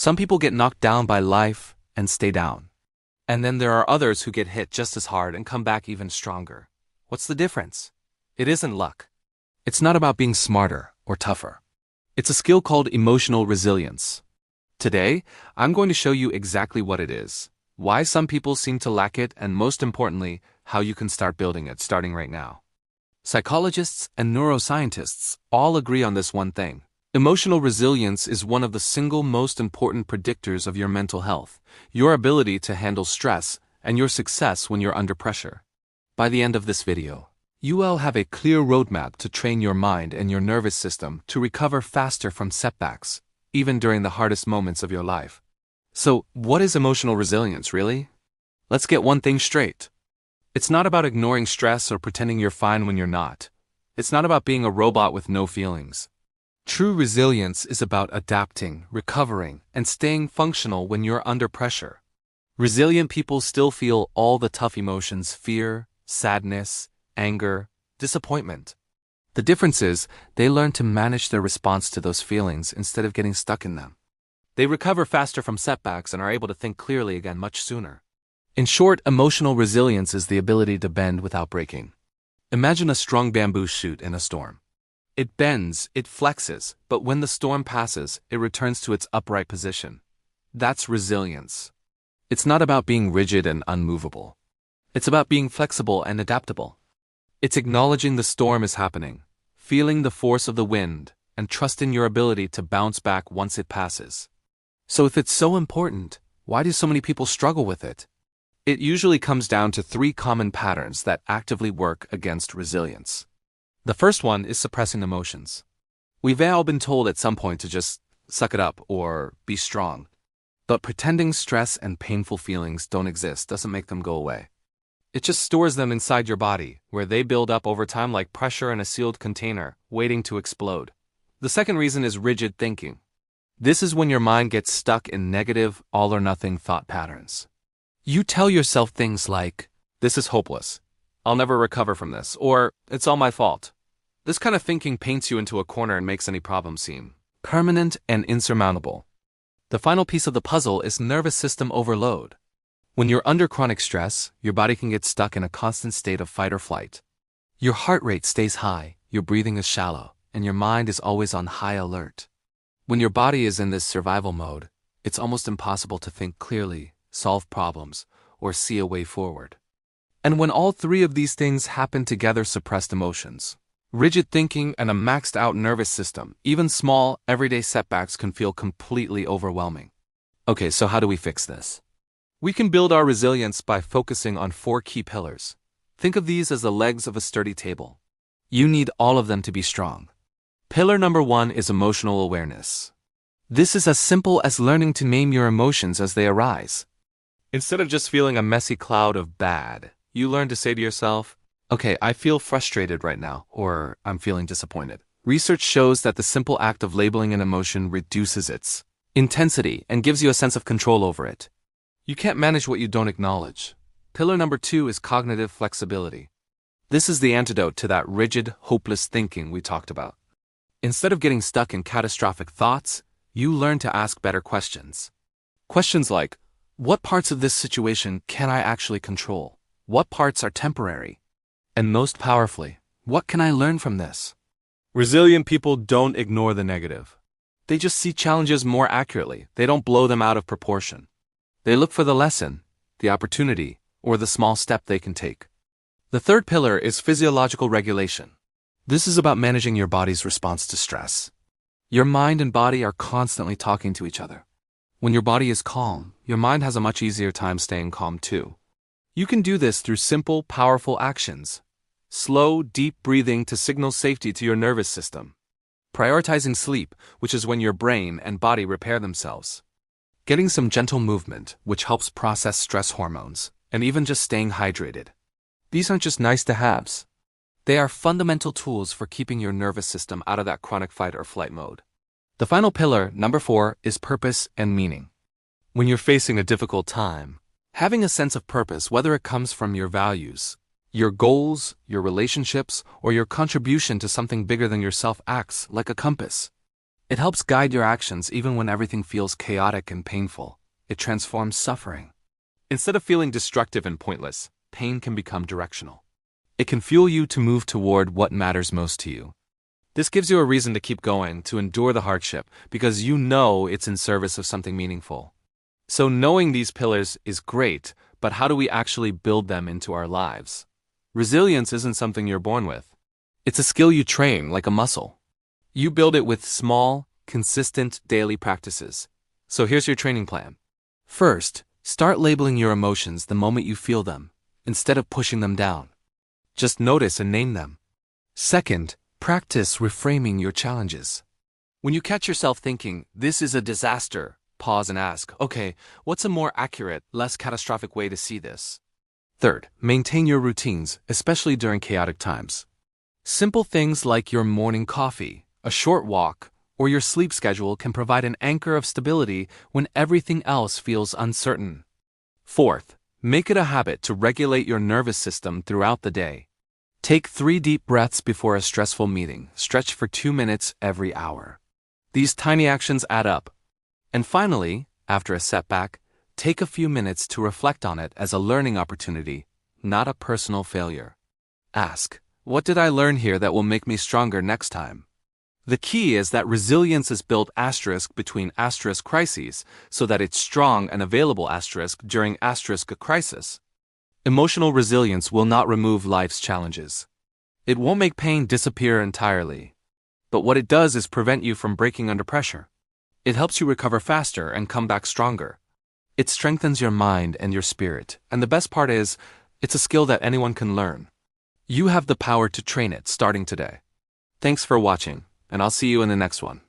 Some people get knocked down by life and stay down. And then there are others who get hit just as hard and come back even stronger. What's the difference? It isn't luck. It's not about being smarter or tougher. It's a skill called emotional resilience. Today, I'm going to show you exactly what it is, why some people seem to lack it, and most importantly, how you can start building it starting right now. Psychologists and neuroscientists all agree on this one thing. Emotional resilience is one of the single most important predictors of your mental health, your ability to handle stress, and your success when you're under pressure. By the end of this video, you will have a clear roadmap to train your mind and your nervous system to recover faster from setbacks, even during the hardest moments of your life. So, what is emotional resilience, really? Let's get one thing straight. It's not about ignoring stress or pretending you're fine when you're not. It's not about being a robot with no feelings. True resilience is about adapting, recovering, and staying functional when you're under pressure. Resilient people still feel all the tough emotions: fear, sadness, anger, disappointment. The difference is, they learn to manage their response to those feelings instead of getting stuck in them. They recover faster from setbacks and are able to think clearly again much sooner. In short, emotional resilience is the ability to bend without breaking. Imagine a strong bamboo shoot in a storm. It bends, it flexes, but when the storm passes, it returns to its upright position. That's resilience. It's not about being rigid and unmovable. It's about being flexible and adaptable. It's acknowledging the storm is happening, feeling the force of the wind, and trusting your ability to bounce back once it passes. So if it's so important, why do so many people struggle with it? It usually comes down to 3 common patterns that actively work against resilience. The first one is suppressing emotions. We've all been told at some point to just suck it up or be strong. But pretending stress and painful feelings don't exist doesn't make them go away. It just stores them inside your body, where they build up over time like pressure in a sealed container, waiting to explode. The second reason is rigid thinking. This is when your mind gets stuck in negative, all-or-nothing thought patterns. You tell yourself things like, "This is hopeless. I'll never recover from this," or "It's all my fault." This kind of thinking paints you into a corner and makes any problem seem permanent and insurmountable. The final piece of the puzzle is nervous system overload. When you're under chronic stress, your body can get stuck in a constant state of fight or flight. Your heart rate stays high, your breathing is shallow, and your mind is always on high alert. When your body is in this survival mode, it's almost impossible to think clearly, solve problems, or see a way forward. And when all 3 of these things happen together, suppressed emotions, rigid thinking, and a maxed-out nervous system, even small, everyday setbacks can feel completely overwhelming. Okay, so how do we fix this? We can build our resilience by focusing on 4 key pillars. Think of these as the legs of a sturdy table. You need all of them to be strong. Pillar number 1 is emotional awareness. This is as simple as learning to name your emotions as they arise. Instead of just feeling a messy cloud of bad, you learn to say to yourself, "Okay, I feel frustrated right now," or "I'm feeling disappointed." Research shows that the simple act of labeling an emotion reduces its intensity and gives you a sense of control over it. You can't manage what you don't acknowledge. Pillar number 2 is cognitive flexibility. This is the antidote to that rigid, hopeless thinking we talked about. Instead of getting stuck in catastrophic thoughts, you learn to ask better questions. Questions like, what parts of this situation can I actually control? What parts are temporary? And most powerfully, what can I learn from this? Resilient people don't ignore the negative. They just see challenges more accurately. They don't blow them out of proportion. They look for the lesson, the opportunity, or the small step they can take. The third pillar is physiological regulation. This is about managing your body's response to stress. Your mind and body are constantly talking to each other. When your body is calm, your mind has a much easier time staying calm too. You can do this through simple, powerful actions. Slow, deep breathing to signal safety to your nervous system. Prioritizing sleep, which is when your brain and body repair themselves. Getting some gentle movement, which helps process stress hormones, and even just staying hydrated. These aren't just nice-to-haves. They are fundamental tools for keeping your nervous system out of that chronic fight or flight mode. The final pillar, number 4, is purpose and meaning. When you're facing a difficult time, having a sense of purpose, whether it comes from your values, your goals, your relationships, or your contribution to something bigger than yourself, acts like a compass. It helps guide your actions even when everything feels chaotic and painful. It transforms suffering. Instead of feeling destructive and pointless, pain can become directional. It can fuel you to move toward what matters most to you. This gives you a reason to keep going, to endure the hardship, because you know it's in service of something meaningful. So knowing these pillars is great, but how do we actually build them into our lives? Resilience isn't something you're born with. It's a skill you train like a muscle. You build it with small, consistent daily practices. So here's your training plan. First, start labeling your emotions the moment you feel them, instead of pushing them down. Just notice and name them. Second, practice reframing your challenges. When you catch yourself thinking, "This is a disaster," pause and ask, "Okay, what's a more accurate, less catastrophic way to see this?" Third, maintain your routines, especially during chaotic times. Simple things like your morning coffee, a short walk, or your sleep schedule can provide an anchor of stability when everything else feels uncertain. Fourth, make it a habit to regulate your nervous system throughout the day. Take 3 deep breaths before a stressful meeting. Stretch for 2 minutes every hour. These tiny actions add up. And finally, after a setback, take a few minutes to reflect on it as a learning opportunity, not a personal failure. Ask, what did I learn here that will make me stronger next time? The key is that resilience is built between crises so that it's strong and available during a crisis. Emotional resilience will not remove life's challenges. It won't make pain disappear entirely. But what it does is prevent you from breaking under pressure. It helps you recover faster and come back stronger. It strengthens your mind and your spirit, and the best part is, it's a skill that anyone can learn. You have the power to train it starting today. Thanks for watching, and I'll see you in the next one.